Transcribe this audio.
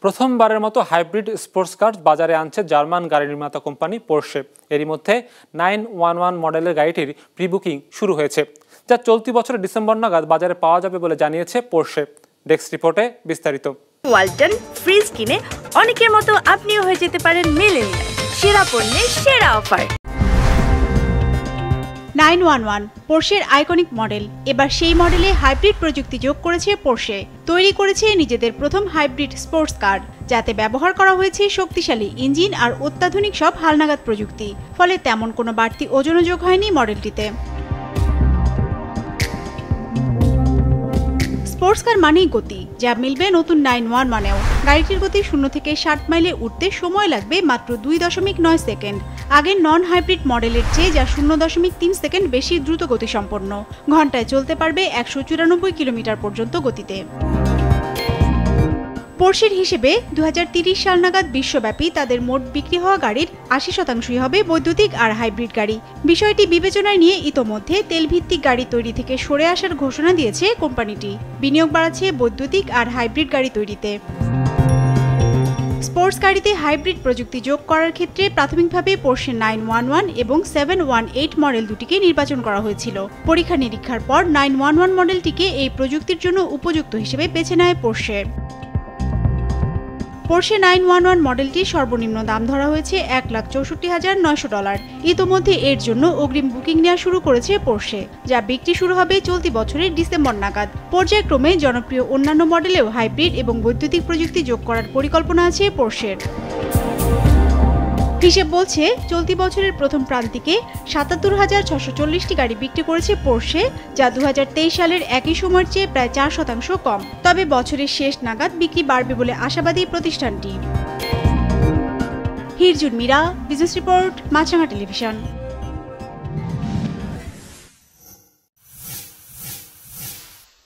প্রথমবারের মতো hybrid sports car বাজারে আনছে জার্মান গাড়ি নির্মাতা কোম্পানি পোর্শে। এরই মধ্যে 911 মডেলের গাড়িটির প্রি বুকিং শুরু হয়েছে, যা চলতি বছরের ডিসেম্বর নাগাদ বাজারে পাওয়া যাবে বলে জানিয়েছে পোর্শে। ডেস্ক রিপোর্টে বিস্তারিত। ওয়ালটন ফ্রিজ কিনে অনেকের মতো আপনিও হয়ে যেতে পারেন মিলেনিয়াল। সেরা পণ্যের সেরা অফার। 911 পোর্শের iconic model. এবার সেই মডেলে হাইব্রিড প্রযুক্তি যোগ করেছে পোর্শে। তৈরি করেছে নিজেদের প্রথম হাইব্রিড স্পোর্টস কার, যাতে ব্যবহার করা হয়েছে শক্তিশালী ইঞ্জিন আর অত্যাধুনিক সব হালনাগাদ প্রযুক্তি। ফলে তেমন কোনো বাড়তি ওজনও যোগ হয়নি মডেলটিতে। স্পোর্টস কার মানেই গতি, যা মিলবে নতুন 911-এও। গাড়িটির গতি 0 থেকে 60 মাইলে উঠতে সময় লাগবে মাত্র 2.9 সেকেন্ড। আগের নন হাইব্রিড মডেলের চেয়ে যা 0.3 সেকেন্ড বেশি দ্রুত গতি সম্পন্ন। ঘন্টায় চলতে পারবে 194 কিলোমিটার পর্যন্ত গতিতে। পোর্শের হিসেবে 2030 সাল নাগাদ বিশ্বব্যাপী তাদের মোট বিক্রি হওয়া গাড়ির 80%ই হবে বৈদ্যুতিক আর হাইব্রিড গাড়ি। বিষয়টি বিবেচনায় নিয়ে ইতোমধ্যে তেলভিত্তিক গাড়ি তৈরি থেকে সরে আসার ঘোষণা দিয়েছে কোম্পানিটি। বিনিয়োগ বাড়াচ্ছে বৈদ্যুতিক আর হাইব্রিড গাড়ি তৈরিতে। স্পোর্টস গাড়িতে হাইব্রিড প্রযুক্তি যোগ করার ক্ষেত্রে প্রাথমিকভাবে পোর্শে 911 এবং 718 মডেল দুটিকে নির্বাচন করা হয়েছিল। পরীক্ষা নিরীক্ষার পর 911 মডেলটিকে এই প্রযুক্তির জন্য উপযুক্ত হিসেবে বেছে নেয় পোর্শে। পোর্শে 911 মডেলটির সর্বনিম্ন দাম ধরা হয়েছে $1,64,900। ইতোমধ্যে এর জন্য অগ্রিম বুকিং নেওয়া শুরু করেছে পোর্শে, যা বিক্রি শুরু হবে চলতি বছরের ডিসেম্বর নাগাদ। পর্যায়ক্রমে জনপ্রিয় অন্যান্য মডেলেও হাইব্রিড এবং বৈদ্যুতিক প্রযুক্তি যোগ করার পরিকল্পনা আছে পোর্শের। হিসেব বলছে চলতি বছরের প্রথম প্রান্তিকে 77,640টি গাড়ি বিক্রি করেছে পোর্শে, যা 2023 সালের একই সময়ের চেয়ে প্রায় 4% কম। তবে বছরের শেষ নাগাদ বিক্রি বাড়বে বলে আশাবাদী প্রতিষ্ঠানটি। হিরজুন মীরা, বিজনেস রিপোর্ট, মাছরাঙা টেলিভিশন।